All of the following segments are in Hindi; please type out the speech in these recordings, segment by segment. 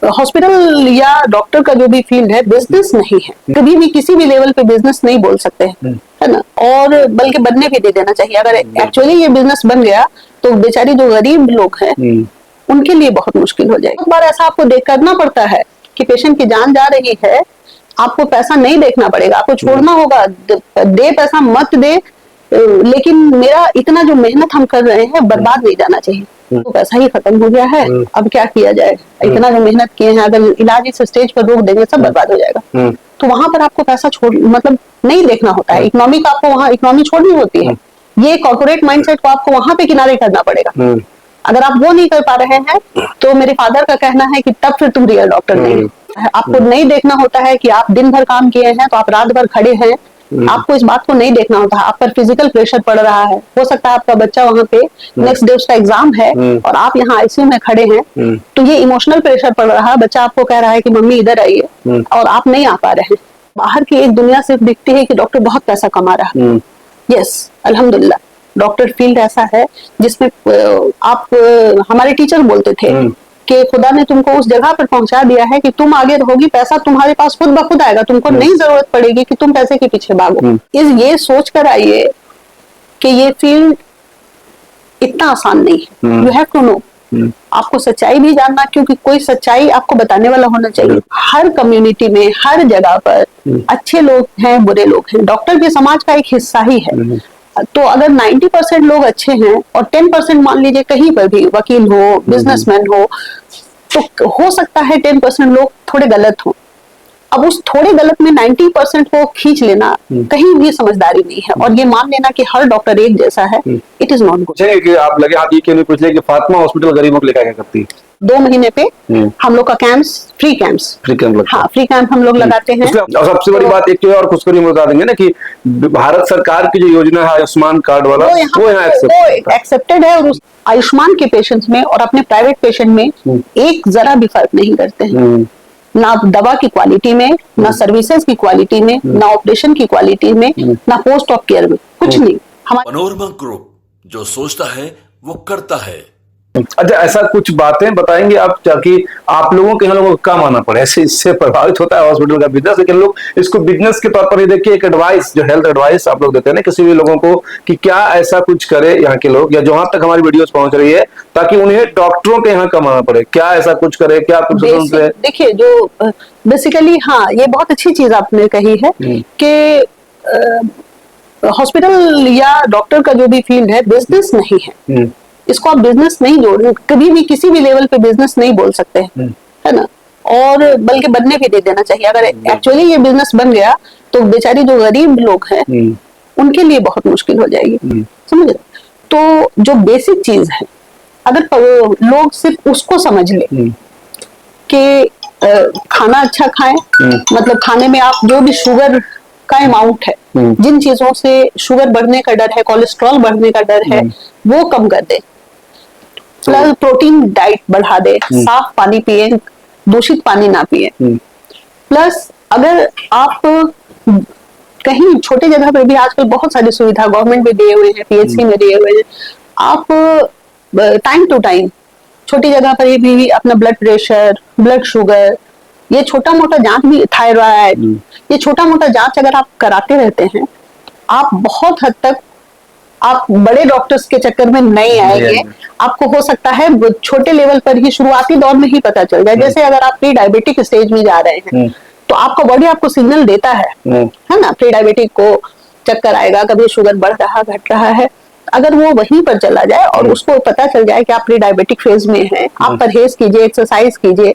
हॉस्पिटल या डॉक्टर का जो भी फील्ड है बिजनेस नहीं है, कभी भी किसी भी लेवल पे बिजनेस नहीं बोल सकते हैं, है ना। और बल्कि बनने भी दे देना चाहिए। अगर एक्चुअली ये बिजनेस बन गया तो बेचारी जो गरीब लोग हैं उनके लिए बहुत मुश्किल हो जाएगी। एक बार ऐसा आपको देख करना पड़ता है कि पेशेंट की जान जा रही है, आपको पैसा नहीं देखना पड़ेगा, आपको छोड़ना होगा, दे पैसा मत दे, लेकिन मेरा इतना जो मेहनत हम कर रहे हैं बर्बाद नहीं जाना चाहिए। तो पैसा ही खत्म हो गया है, अब क्या किया जाए, इतना जो मेहनत किए हैं, अगर इलाज इस स्टेज पर रोक देंगे सब बर्बाद हो जाएगा। तो वहां पर आपको पैसा छोड़ मतलब नहीं देखना होता है, इकोनॉमी का आपको वहाँ इकोनॉमी छोड़नी होती है। ये कॉर्पोरेट माइंडसेट को आपको वहां पे किनारे करना पड़ेगा। अगर आप वो नहीं कर पा रहे हैं तो मेरे फादर का कहना है कि तब फिर तुम रियल डॉक्टर नहीं हो। आपको नहीं देखना होता है कि आप दिन भर काम किए हैं तो आप रात भर खड़े हैं, आपको इस बात को नहीं देखना होता है। आप पर फिजिकल प्रेशर पड़ रहा है, हो सकता है आपका बच्चा वहां पे नेक्स्ट डे उसका एग्जाम है और आप यहाँ आईसीयू में खड़े हैं, तो ये इमोशनल प्रेशर पड़ रहा है। बच्चा आपको कह रहा है कि मम्मी इधर आइए और आप नहीं आ पा रहे हैं। बाहर की एक दुनिया सिर्फ दिखती है कि डॉक्टर बहुत पैसा कमा रहा है। यस, अल्हम्दुलिल्लाह डॉक्टर फील्ड ऐसा है जिसमें आप हमारे टीचर बोलते थे कि खुदा ने तुमको उस जगह पर पहुंचा दिया है कि तुम आगे रहोगी, पैसा तुम्हारे पास खुद ब खुद आएगा, तुमको नहीं जरूरत पड़ेगी कि तुम पैसे के पीछे भागो। ये सोच कर आइए कि ये फील्ड इतना आसान नहीं है। यू हैव टू नो, आपको सच्चाई भी जानना, क्योंकि कोई सच्चाई आपको बताने वाला होना चाहिए। हर कम्युनिटी में हर जगह पर अच्छे लोग हैं, बुरे लोग हैं, डॉक्टर भी समाज का एक हिस्सा ही है। तो अगर 90% लोग अच्छे हैं और 10% मान लीजिए कहीं पर भी वकील हो, बिजनेसमैन हो, तो हो सकता है 10% लोग थोड़े गलत हो। अब उस थोड़े गलत में 90% को खींच लेना कहीं भी समझदारी नहीं है, और ये मान लेना कि हर डॉक्टर एक जैसा है, इट इज नॉट गुड। कि आप लगे हाथ ये क्यों नहीं पूछ ले कि फातिमा हॉस्पिटल गरीबों को लेकर क्या करती है? 2 महीने पे हम लोग का कैंप्स फ्री कैंप हाँ फ्री कैंप हम लोग लगाते हैं। और सबसे बड़ी बात एक और खुशखबरी में बता देंगे ना कि भारत सरकार की जो योजना है आयुष्मान कार्ड वाला वो यहाँ एक्सेप्टेड है, और उस आयुष्मान के पेशेंट्स में और अपने प्राइवेट पेशेंट में एक जरा भी फर्क नहीं करते हैं, ना दवा की क्वालिटी में, ना सर्विसेज की क्वालिटी में, ना ऑपरेशन की क्वालिटी में, ना पोस्ट ऑफ केयर में, कुछ नहीं। मनोरमा ग्रुप जो सोचता है वो करता है। अच्छा, ऐसा कुछ बातें बताएंगे आप ताकि आप लोगों के यहाँ लोगों को काम आना पड़े। ऐसे इससे प्रभावित होता है हॉस्पिटल का बिजनेस, लेकिन लोग इसको बिजनेस के तौर पर ही देखिए। एक एडवाइस जो हेल्थ एडवाइस आप लोग देते हैं ना किसी भी लोगों को कि क्या ऐसा कुछ करे यहाँ के लोग, या जहां तक हमारी वीडियोस पहुंच रही है, ताकि उन्हें डॉक्टरों के यहाँ कम आना पड़े, क्या ऐसा कुछ करे, क्या कुछ? देखिए, जो बेसिकली हाँ ये बहुत अच्छी चीज आपने कही है कि हॉस्पिटल या डॉक्टर का जो भी फील्ड है बिजनेस नहीं है, इसको आप बिजनेस नहीं जोड़, कभी भी किसी भी लेवल पे बिजनेस नहीं बोल सकते हैं, है ना। और बल्कि बनने भी दे देना चाहिए। अगर एक्चुअली ये बिजनेस बन गया तो बेचारी जो गरीब लोग हैं उनके लिए बहुत मुश्किल हो जाएगी, समझ। तो जो बेसिक चीज है अगर लोग सिर्फ उसको समझ ले कि खाना अच्छा खाएं, मतलब खाने में आप जो भी शुगर का अमाउंट है, जिन चीजों से शुगर बढ़ने का डर है, कोलेस्ट्रॉल बढ़ने का डर है, वो कम कर दे, प्लस प्रोटीन डाइट बढ़ा दे, साफ पानी पिए, दूषित पानी ना पिए। प्लस अगर आप कहीं छोटे जगह पर भी आजकल बहुत सारी सुविधा गवर्नमेंट में दिए हुए हैं, पीएचसी में दिए हुए हैं, आप टाइम टू टाइम छोटी जगह पर भी अपना ब्लड प्रेशर, ब्लड शुगर, ये छोटा मोटा जांच भी, थायराइड, ये छोटा मोटा जांच अगर आप कराते रहते हैं, आप बहुत हद तक आप बड़े डॉक्टर्स के चक्कर में नहीं आएंगे। आपको हो सकता है छोटे लेवल पर ही शुरुआती दौर में ही पता चल जाए। जैसे अगर आप प्री डायबिटिक स्टेज में जा रहे हैं तो आपका बॉडी आपको सिग्नल देता है ना, प्री डायबिटिक को चक्कर आएगा, कभी शुगर बढ़ रहा घट रहा है। अगर वो वहीं पर चला जाए और उसको पता चल जाए कि आप प्री डायबिटिक फेज में हैं, आप परहेज कीजिए, एक्सरसाइज कीजिए,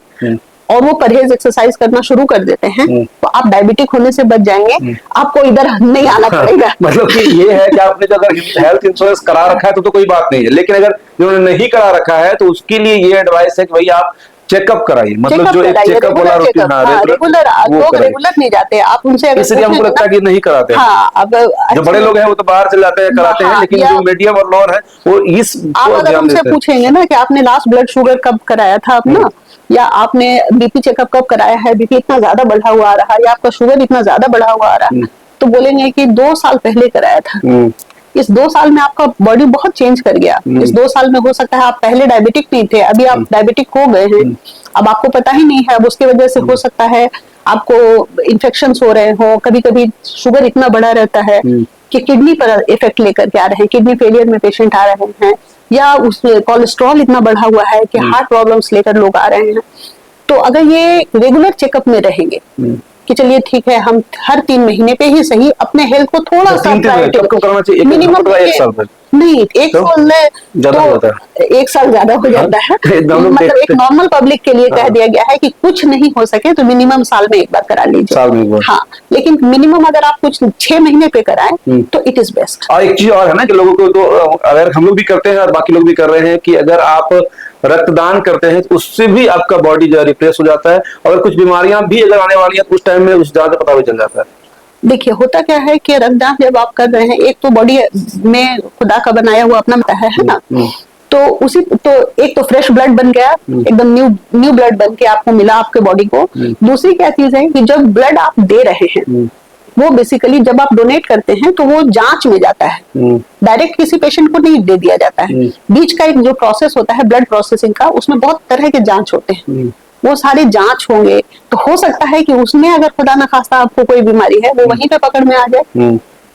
और वो परहेज एक्सरसाइज करना शुरू कर देते हैं, तो आप डायबिटिक होने से बच जाएंगे, आपको इधर नहीं आना पड़ेगा। मतलब कि ये है कि आपने जो अगर हेल्थ इंश्योरेंस करा रखा है तो कोई बात नहीं है, लेकिन अगर जिन्होंने नहीं करा रखा है तो उसके लिए ये एडवाइस है कि भाई आप चेकअप कराइए। मतलब जो एक चेकअप वाला रूटीन रेगुलर, लोग रेगुलर नहीं जाते, आप उनसे इसलिए हमको लगता है कि नहीं कराते। हाँ, अब जो बड़े लोग हैं वो तो बाहर चले जाते हैं, कराते हैं, लेकिन जो मीडियम और लोअर है वो इस आप अगर उनसे पूछेंगे ना कि आपने लास्ट ब्लड शुगर कब कराया था अपना, या आपने बीपी चेकअप कब कराया है, बीपी इतना ज्यादा बढ़ा हुआ आ रहा है, या आपका शुगर इतना ज्यादा बढ़ा हुआ आ रहा है, तो बोलेंगे कि 2 साल पहले कराया था। इस 2 साल में आपका बॉडी बहुत चेंज कर गया। इस 2 साल में हो सकता है आप पहले डायबिटिक नहीं थे, अभी आप डायबिटिक हो गए हैं। अब आपको पता ही नहीं है, अब उसकी वजह से हो सकता है आपको इन्फेक्शन हो रहे हो, कभी कभी शुगर इतना बढ़ा रहता है कि किडनी पर इफेक्ट लेकर के आ रहे हैं, किडनी फेलियर में पेशेंट आ रहे हैं, या उसमें कोलेस्ट्रॉल इतना बढ़ा हुआ है कि हार्ट प्रॉब्लम्स लेकर लोग आ रहे हैं। तो अगर ये रेगुलर चेकअप में रहेंगे कि चलिए ठीक है, हम हर 3 महीने पे ही सही अपने हेल्थ को थोड़ा सा कराना चाहिए, मिनिमम एक साल पर नहीं, एक तो साल में ज्यादा हो जाता तो 1 साल ज्यादा हो जाता है। मतलब एक नॉर्मल पब्लिक के लिए कह दिया गया है कि कुछ नहीं हो सके तो मिनिमम साल में एक बार करा लीजिए, साल में एक बार। हाँ, लेकिन मिनिमम अगर आप कुछ 6 महीने पे कराएं तो इट इज बेस्ट। और एक चीज और है ना कि लोगों को तो अगर हम लोग भी करते हैं और बाकी लोग भी कर रहे हैं कि अगर आप रक्तदान करते हैं तो उससे भी आपका बॉडी जो है रिफ्रेश हो जाता है, और कुछ बीमारियां भी अगर आने वाली हैं तो उस टाइम में उस ज्यादा पता भी चल जाता है। देखिए होता क्या है कि रक्तदान जब आप कर रहे हैं, एक तो बॉडी में खुदा का बनाया हुआ अपना है ना, तो उसी तो एक तो फ्रेश ब्लड बन गया, एकदम न्यू ब्लड बन के आपको मिला आपके बॉडी को। दूसरी क्या चीज है कि जब ब्लड आप दे रहे हैं वो बेसिकली जब आप डोनेट करते हैं तो वो जांच में जाता है, डायरेक्ट किसी पेशेंट को नहीं दे दिया जाता है। बीच का एक जो प्रोसेस होता है ब्लड प्रोसेसिंग का, उसमें बहुत तरह के जांच होते हैं, वो सारे जांच होंगे। तो हो सकता है कि उसमें अगर खुदा न खास्ता आपको कोई बीमारी है वो वहीं पे पकड़ में आ जाए,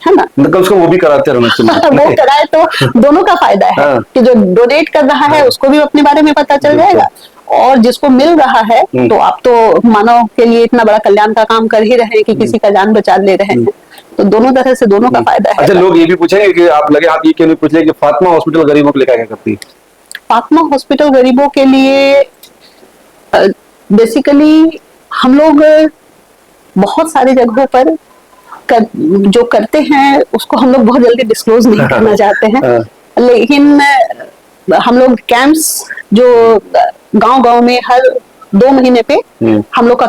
है ना। मतलब उसको वो भी कराते रहना चाहिए। वो कराए तो दोनों का फायदा है कि जो डोनेट कर रहा है उसको भी अपने बारे में पता चल जाएगा, और जिसको मिल रहा है तो आप तो मानव के लिए इतना बड़ा कल्याण का काम कर ही रहे हैं कि किसी का जान बचा ले रहे हैं, तो दोनों तरह से दोनों का फायदा है। अच्छा, लोग ये भी पूछेंगे कि आप ये क्यों नहीं पूछ रहे कि फातिमा हॉस्पिटल गरीबों को लेकर क्या करती है? फातिमा हॉस्पिटल गरीबों के लिए बेसिकली हम लोग बहुत सारी जगहों पर जो करते हैं उसको हम लोग बहुत जल्दी डिस्क्लोज नहीं करना चाहते हैं, लेकिन हम लोग कैंप्स जो गांव-गांव में हर 2 महीने पे हम लोग का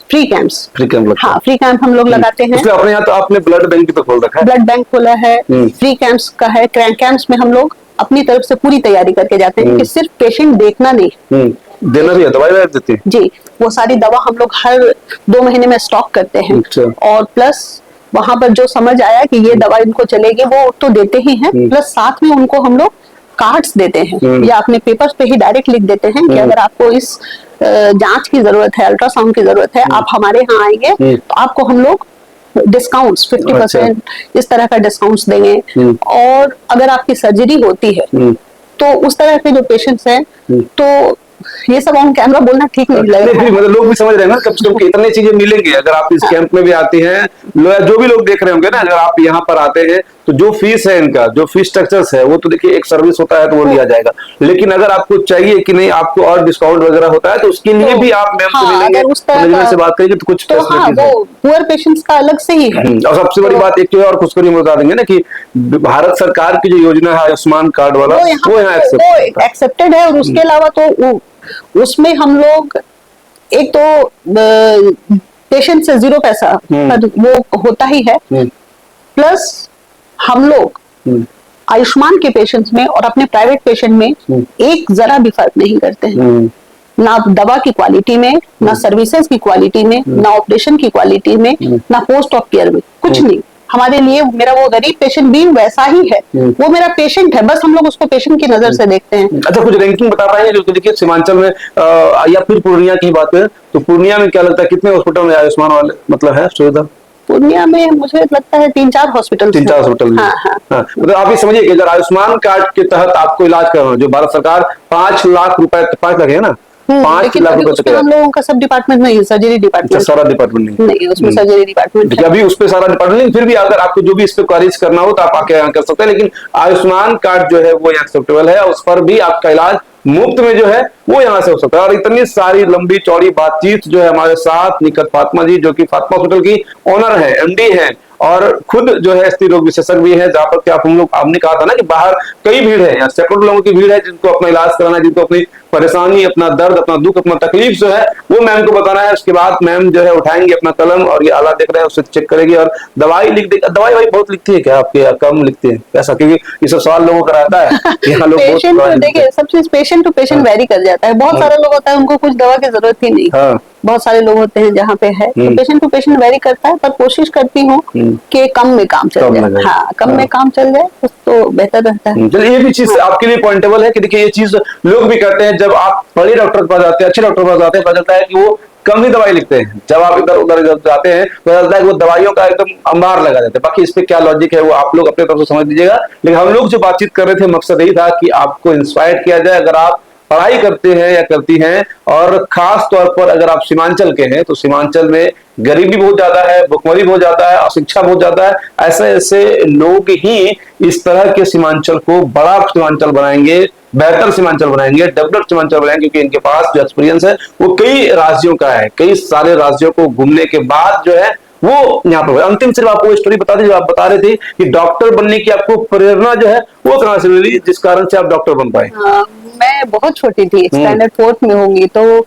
फ्री कैंप हाँ, फ्री कैंप हम लोग लगाते हैं। उसके अपने यहाँ तो आपने ब्लड बैंक भी तो खोल रखा है। ब्लड बैंक खोला है, फ्री कैंप्स का है। कैंप्स में हम लोग अपनी तरफ से पूरी तैयारी करके जाते हैं कि सिर्फ पेशेंट देखना नहीं, देना भी है, दवाई भी देते हैं जी। वो सारी दवा हम लोग हर 2 महीने में स्टॉक करते हैं, और प्लस वहां पर जो समझ आया कि ये दवा इनको चलेगी वो तो देते ही हैं, प्लस साथ में उनको हम लोग कार्ड्स देते हैं या अपने पेपर्स पे ही डायरेक्ट लिख देते हैं कि अगर आपको इस जांच की जरूरत है, अल्ट्रासाउंड की जरूरत है, आप हमारे यहाँ आएंगे तो आपको हम लोग डिस्काउंट्स 50% इस तरह का डिस्काउंट्स देंगे। और अगर आपकी सर्जरी होती है तो उस तरह के जो पेशेंट्स हैं, तो ये सब ऑन कैमरा बोलना ठीक नहीं लगेगा। मतलब लोग भी समझ रहे हैं ना, कब से कम इतनी चीजें मिलेंगी अगर आप इस कैंप में भी आती हैं। जो भी लोग देख रहे होंगे ना, अगर आप यहाँ पर आते हैं तो जो फीस है इनका, जो फीस स्ट्रक्चर्स है वो तो देखिए एक सर्विस होता है तो वो लिया जाएगा, लेकिन अगर आपको चाहिए कि नहीं आपको और डिस्काउंट वगैरह होता है तो उसके लिए भी आप मैम से मिलेंगे, मैनेजमेंट से बात करेंगे तो कुछ वो पुअर पेशेंट्स का अलग से ही है। और सबसे बड़ी बात एक और खुशखबरी में बता देंगे ना कि भारत सरकार की जो योजना है आयुष्मान कार्ड वाला, वो यहाँ एक्सेप्टेड है। और उसके अलावा तो उसमें हम लोग एक तो पेशेंट से 0 पैसा वो होता ही है, प्लस हम लोग आयुष्मान के पेशेंट्स में और अपने प्राइवेट पेशेंट में एक जरा भी फर्क नहीं करते हैं, ना दवा की क्वालिटी में, ना सर्विसेज की क्वालिटी में, ना ऑपरेशन की क्वालिटी में, ना पोस्ट ऑफ केयर में, कुछ नहीं। हमारे लिए मेरा वो गरीब पेशेंट भी वैसा ही है, वो मेरा पेशेंट है, बस हम लोग उसको पेशेंट की नजर से देखते हैं। अच्छा, कुछ रैंकिंग बता पाएंगे जो देखिए सीमांचल में या फिर पूर्णिया की बात है तो पूर्णिया में क्या लगता है कितने हॉस्पिटल में आयुष्मान वाले मतलब है सुविधा? पूर्णिया में मुझे लगता है 3-4 हॉस्पिटल। 3-4 हॉस्पिटल। हाँ। मतलब आप ये समझिए कि अगर आयुष्मान कार्ड के तहत आपको इलाज करना, जो भारत सरकार 5 लाख रुपए 5 लाख है ना, 5 लाख रुपए तक हम लोगों का सब डिपार्टमेंट नहीं है, सर्जरी डिपार्टमेंट सारा डिपार्टमेंट नहीं, उसमें सर्जरी डिपार्टमेंट अभी उस पे सारा डिपार्टमेंट, फिर भी अगर आपको जो भी इस पे क्वारीज करना हो तो आप आके यहाँ कर सकते हैं, लेकिन आयुष्मान कार्ड जो है वो एक्सेप्टेबल है, उस पर भी आपका इलाज मुफ्त में जो है वो यहाँ से हो सकता है। और इतनी सारी लंबी चौड़ी बातचीत जो है हमारे साथ निकट फातिमा जी, जो कि फातिमा हॉस्पिटल की ओनर है, एमडी है, और खुद जो है स्त्री रोग विशेषज्ञ भी है, जहाँ पर क्या हमने कहा था ना कि बाहर कई भीड़ है, यहाँ सैकड़ों लोगों की भीड़ है जिनको अपना इलाज कराना है, जिनको अपनी परेशानी, अपना दर्द, अपना दुख, अपना तकलीफ जो है वो मैम को बताना है। उसके बाद मैम जो है उठाएंगे अपना कलम और ये आला देख रहे हैं उससे चेक करेगी और दवाई लिख देगी। दवाई भाई बहुत लिखती है क्या आपके, कम लिखते हैं ऐसा? क्योंकि ये सब सवाल लोगों का रहता है। यहाँ लोग देखिए सब चीज पेशेंट टू पेशेंट वेरी कर जाता है। बहुत सारे लोग होता है उनको कुछ दवा की जरूरत ही नहीं, बहुत सारे लोग होते हैं जहाँ पे है, तो पेशेंट टू पेशेंट वेरी करता है। पर कोशिश करती हूँ कि कम में काम चल जाए। हाँ, कम में काम चल जाए तो बेहतर रहता है। ये भी चीज आपके लिए पॉइंटेबल है कि देखिए ये चीज लोग भी करते हैं, जब आप बड़े डॉक्टर के पास जाते हैं, अच्छे डॉक्टर के पास जाते हैं, पता चलता है कि वो कम ही दवाई लिखते हैं। जब आप इधर उधर जाते हैं तो पता चलता है कि वो दवाइयों का एकदम अंबार लगा देते हैं। बाकी इस पे क्या लॉजिक है वो आप लोग अपने तरफ से समझ लीजिएगा, लेकिन हम लोग जो बातचीत कर रहे थे मकसद यही था कि आपको इंस्पायर किया जाए। अगर आप पढ़ाई करते हैं या करती हैं, और खास तौर पर अगर आप सीमांचल के हैं, तो सीमांचल में गरीबी बहुत ज्यादा है, भुखमरी बहुत ज्यादा है, अशिक्षा बहुत ज्यादा है। ऐसे ऐसे लोग ही इस तरह के सीमांचल को बड़ा सीमांचल बनाएंगे, बेहतर सीमांचल बनाएंगे, डेवलप्ड सीमांचल बनाएंगे, क्योंकि इनके पास जो एक्सपीरियंस है वो कई राज्यों का है। कई सारे राज्यों को घूमने के बाद जो है वो यहाँ पर। अंतिम सिर्फ आपको स्टोरी बता दी जो आप बता रहे थे कि डॉक्टर बनने की आपको प्रेरणा जो है वो कहां से मिली, जिस कारण से आप डॉक्टर बन पाए? मैं बहुत छोटी थी, स्टैंडर्ड 4th में होंगी, तो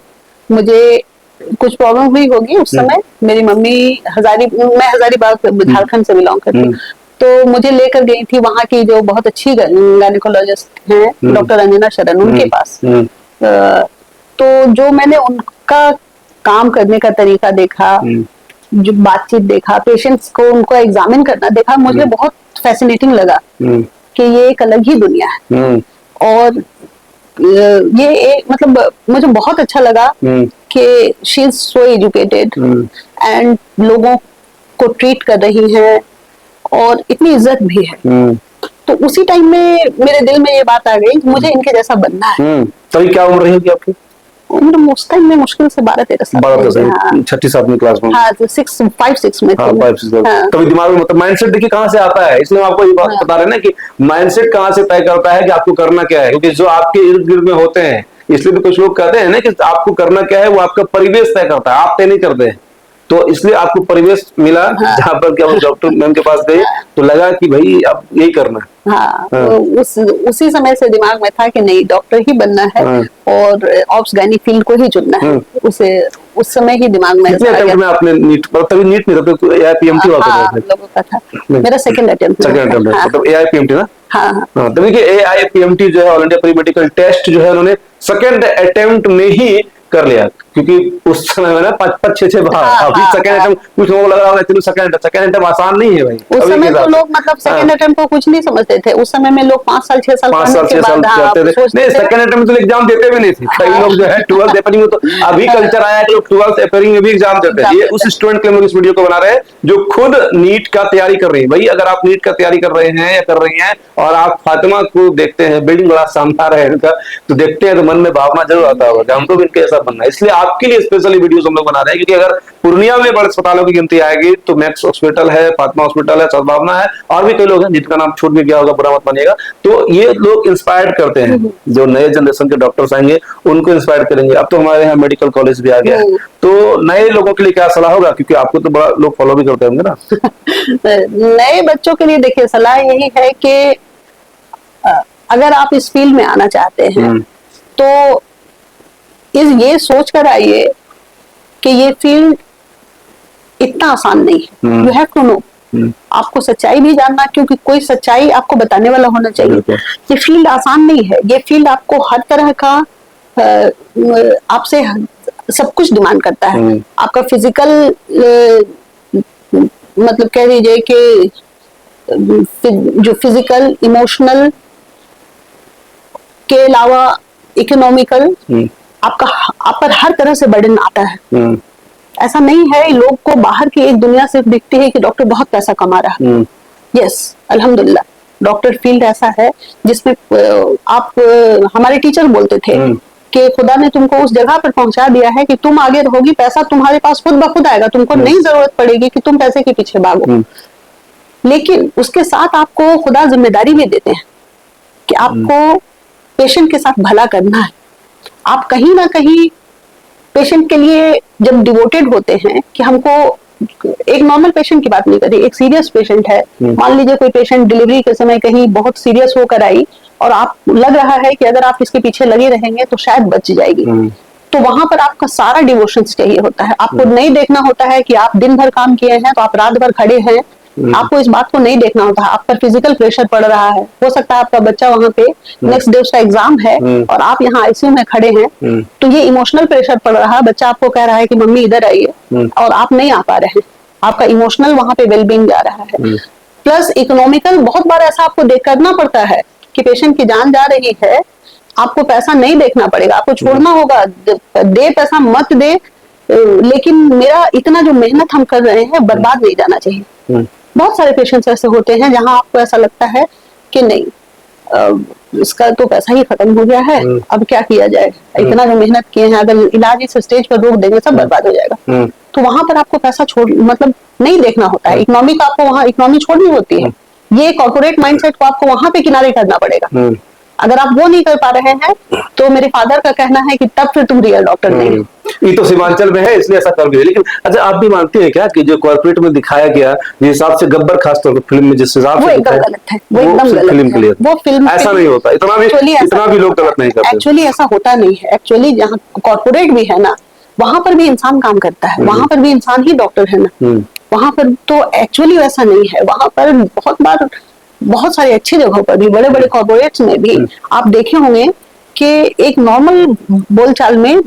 मुझे कुछ प्रॉब्लम हुई होगी उस समय। मेरी मम्मी मैं हजारीबाग झारखंड से बिलोंग करती हूँ, तो मुझे लेकर गई थी वहां की जो बहुत अच्छी गायनेकोलॉजिस्ट हैं डॉक्टर अंजना शरण, उनके पास। तो जो मैंने उनका काम करने का तरीका देखा, जो बातचीत देखा, पेशेंट्स को उनको एग्जामिन करना देखा, मुझे बहुत फैसिनेटिंग लगा कि ये एक अलग ही दुनिया है। और ये मतलब मुझे बहुत अच्छा लगा कि she is so educated and लोगों को ट्रीट कर रही है और इतनी इज्जत भी है। तो उसी टाइम में मेरे दिल में ये बात आ गई कि मुझे इनके जैसा बनना है। तभी क्या उम्र रहेगी आपकी? उम्र उस टाइम में मुश्किल से 12-13 साल, 6ठी-7वीं क्लास में। हाँ, 5-6 में हाँ, 5-6 तभी दिमाग में, मतलब माइंडसेट देखिए कहाँ से आता है। इसलिए हम आपको ये बात बता रहे हैं ना कि माइंडसेट कहाँ से तय करता है कि आपको करना क्या है, क्योंकि जो आपके इर्द गिर्द में होते हैं, इसलिए तो कुछ लोग कहते हैं ना कि आपको करना क्या है वो आपका परिवेश तय करता है, आप तय नहीं करते हैं। तो इसलिए आपको परिवेश मिला जहाँ पर क्या डॉक्टर मैम के पास गए तो लगा कि भाई अब यही करना है। हाँ, तो उसी समय से दिमाग में था कि नहीं, डॉक्टर ही बनना है और ऑब्स गायनी फील्ड को ही चुनना है। उस समय ही दिमाग में कितने अटेम्प्ट में आपने नीट, तभी नीट नहीं था तो एआईपीएमटी हुआ करता था? लोगों का था, मेरा सेकंड अटेम्प्ट मतलब एआईपीएमटी ना। हाँ, तो देखिए एआईपीएमटी जो है all India pre medical test जो है उन्होंने सेकंड अटेम्प्ट में ही कर लिया, क्योंकि उस समय में ना 5-6 बार। अभी सेकंड अटेम्प्ट कुछ लोगों को लग रहा होगा चलो सेकंड अटेम्प्ट आसान नहीं है भाई। उस समय तो लोग मतलब सेकंड अटेम्प्ट को कुछ नहीं समझते थे। उस समय में लोग 5 साल 6 साल करते थे। नहीं, सेकंड अटेम्प्ट तो एग्जाम देते भी नहीं थे कई लोग जो है 12th अपेयरिंग में। तो अभी कल्चर आया कि लोग 12th अपेयरिंग में भी एग्जाम देते हैं। ये उस स्टूडेंट के लिए इस वीडियो को बना रहे हैं जो खुद नीट का तैयारी कर रही है। भाई अगर आप नीट का तैयारी कर रहे हैं या कर रही हैं और आप फातिमा को देखते हैं, बिल्डिंग बड़ा शानदार है इनका, तो देखते हैं तो मन में भावना जरूर आता होगा कि हमको भी इनके ऐसा बनना है। इसलिए आपके लिए स्पेशली वीडियोस हम लोग बना रहे हैं, क्योंकि अगर पूर्णिया में बड़े अस्पतालों की गिनती आएगी तो मैक्स हॉस्पिटल है, फातिमा हॉस्पिटल है, सद्भावना है, और भी कई लोग हैं जिनका नाम छूट भी गया होगा, बुरा मत मानिएगा। तो ये लोग इंस्पायर करते हैं, जो नए जनरेशन के डॉक्टर्स आएंगे उनको इंस्पायर करेंगे। अब तो हमारे यहाँ मेडिकल कॉलेज भी आ गया है, तो नए लोगों के लिए क्या सलाह होगा, क्योंकि आपको तो बड़ा लोग फॉलो भी करते होंगे ना? नए बच्चों के लिए देखिए सलाह यही है कि अगर आप इस फील्ड में आना चाहते हैं तो ये सोच कर आइए कि ये फील्ड इतना आसान नहीं है। यू हैव टू नो, आपको सच्चाई भी जानना, क्योंकि कोई सच्चाई आपको बताने वाला होना चाहिए। ये फील्ड आसान नहीं है। ये फील्ड आपको हर तरह का आपसे सब कुछ डिमांड करता है। आपका फिजिकल मतलब कह दीजिए कि जो फिजिकल, इमोशनल के अलावा इकोनॉमिकल, आप पर हर तरह से बर्डन आता है। ऐसा नहीं है, लोग को बाहर की एक दुनिया सिर्फ दिखती है कि डॉक्टर बहुत पैसा कमा रहा है। यस, अल्हम्दुलिल्लाह डॉक्टर फील्ड ऐसा है जिसमें आप, हमारे टीचर बोलते थे कि खुदा ने तुमको उस जगह पर पहुंचा दिया है कि तुम आगे रहोगी, पैसा तुम्हारे पास खुद ब खुद आएगा, तुमको नहीं जरूरत पड़ेगी कि तुम पैसे के पीछे भागो। लेकिन उसके साथ आपको खुदा जिम्मेदारी भी देते हैं कि आपको पेशेंट के साथ भला करना है। आप कहीं ना कहीं पेशेंट के लिए जब डिवोटेड होते हैं कि हमको, एक नॉर्मल पेशेंट की बात नहीं करी, एक सीरियस पेशेंट है, मान लीजिए कोई पेशेंट डिलीवरी के समय कहीं बहुत सीरियस होकर आई और आप लग रहा है कि अगर आप इसके पीछे लगे रहेंगे तो शायद बच जाएगी, तो वहां पर आपका सारा डिवोशन चाहिए होता है। आपको नहीं देखना होता है कि आप दिन भर काम किए हैं तो आप रात भर खड़े हैं, आपको इस बात को नहीं देखना होता है। आप पर फिजिकल प्रेशर पड़ रहा है, हो सकता है आपका बच्चा वहां पे नेक्स्ट डे उसका एग्जाम है और आप यहाँ आईसीयू में खड़े हैं, तो ये इमोशनल प्रेशर पड़ रहा है। बच्चा आपको कह रहा है कि मम्मी इधर आइए और आप नहीं आ पा रहे हैं, आपका इमोशनल वहां पे वेलबींग जा रहा है। प्लस इकोनॉमिकल, बहुत बार ऐसा आपको देख करना पड़ता है कि पेशेंट की जान जा रही है, आपको पैसा नहीं देखना पड़ेगा, आपको छोड़ना होगा, दे पैसा मत दे, लेकिन मेरा इतना जो मेहनत हम कर रहे हैं बर्बाद नहीं जाना चाहिए। बहुत सारे पेशेंट्स ऐसे होते हैं जहां आपको ऐसा लगता है कि नहीं, इसका तो पैसा ही खत्म हो गया है, अब क्या किया जाए, इतना जो मेहनत किए हैं, अगर इलाज इस स्टेज पर रोक देंगे सब बर्बाद हो जाएगा। तो वहां पर आपको पैसा छोड़ मतलब नहीं देखना होता है, इकोनॉमी का आपको वहां इकोनॉमी छोड़नी होती है। ये कॉर्पोरेट माइंडसेट को आपको वहां पे किनारे करना पड़ेगा। अगर आप वो नहीं कर पा रहे हैं तो मेरे फादर का कहना है कि तब फिर तुम रियल डॉक्टर नहीं हो। ये तो सीमांचल में है इसलिए ऐसा कर भी है। लेकिन अच्छा, आप भी मानते हैं क्या कि जो कॉर्पोरेट में दिखाया गया जिस हिसाब से गब्बर खासतौर पर फिल्म में जिस हिसाब वो से एकदम गलत है, वो एकदम गलत फिल्म के लिए, वो फिल्म ऐसा नहीं होता, इतना भी लोग गलत नहीं करते। एक्चुअली ऐसा होता नहीं है। एक्चुअली जहाँ कॉर्पोरेट भी है ना, वहां पर भी इंसान काम करता है, वहां पर भी इंसान ही डॉक्टर है ना। वहां पर तो एक्चुअली वैसा नहीं है। वहां पर बहुत बार बहुत सारी अच्छी जगहों पर भी, बड़े बड़े कॉर्पोरेट्स में भी आप देखे होंगे कि एक नॉर्मल बोलचाल में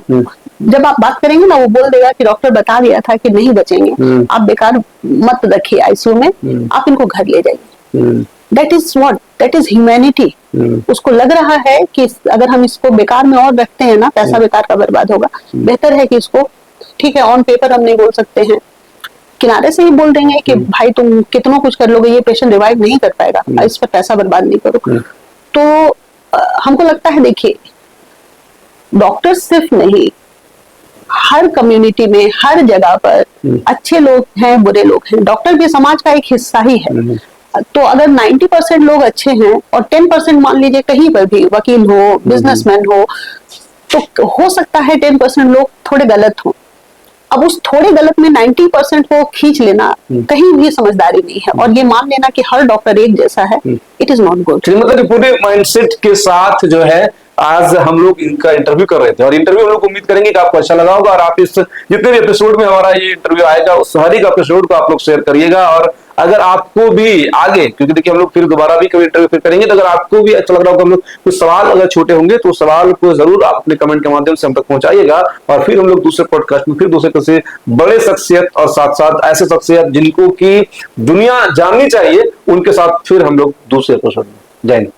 जब आप बात करेंगे ना, वो बोल देगा कि डॉक्टर बता दिया था कि नहीं बचेंगे, आप बेकार मत रखिए आईसीयू में, आप इनको घर ले जाइए। That is what, that is humanity. उसको लग रहा है कि अगर हम इसको बेकार में और रखते हैं ना, पैसा बेकार का बर्बाद होगा, बेहतर है कि इसको, ठीक है ऑन पेपर हम नहीं बोल सकते हैं, किनारे से ही बोल देंगे कि भाई तुम कितना कुछ कर लोगे, ये पेशेंट रिवाइव नहीं कर पाएगा, इस पर पैसा बर्बाद नहीं करो। तो हमको लगता है, देखिए डॉक्टर सिर्फ नहीं, हर कम्युनिटी में हर जगह पर अच्छे लोग हैं, बुरे लोग हैं, डॉक्टर भी समाज का एक हिस्सा ही है। तो अगर 90% लोग अच्छे हैं और 10% मान लीजिए कहीं पर भी वकील हो, बिजनेसमैन हो, तो हो सकता है 10% लोग थोड़े गलत हों। अब उस थोड़े गलत में 90% को खींच लेना कहीं भी समझदारी नहीं है, और ये मान लेना कि हर डॉक्टर एक जैसा है, इट इज नॉट गुड। मतलब पूरे माइंडसेट के साथ जो है आज हम लोग इनका इंटरव्यू कर रहे थे, और इंटरव्यू हम लोग उम्मीद करेंगे कि आपको अच्छा लगा होगा, और आप इस जितने भी एपिसोड में हमारा ये इंटरव्यू आएगा उस हर एक एपिसोड को आप लोग शेयर करिएगा। और अगर आपको भी आगे, क्योंकि देखिए हम लोग फिर दोबारा भी कभी इंटरव्यू फिर करेंगे, तो अगर आपको भी अच्छा लग रहा होगा, हम लोग कुछ सवाल अगर छोटे होंगे तो सवाल को जरूर आप अपने कमेंट के माध्यम से हम तक पहुंचाइएगा, और फिर हम लोग दूसरे पॉडकास्ट में फिर दूसरे किसी बड़े शख्सियत और साथ साथ ऐसे शख्सियत जिनको की दुनिया जाननी चाहिए, उनके साथ फिर हम लोग दूसरे एपिसोड में। जय हिंद।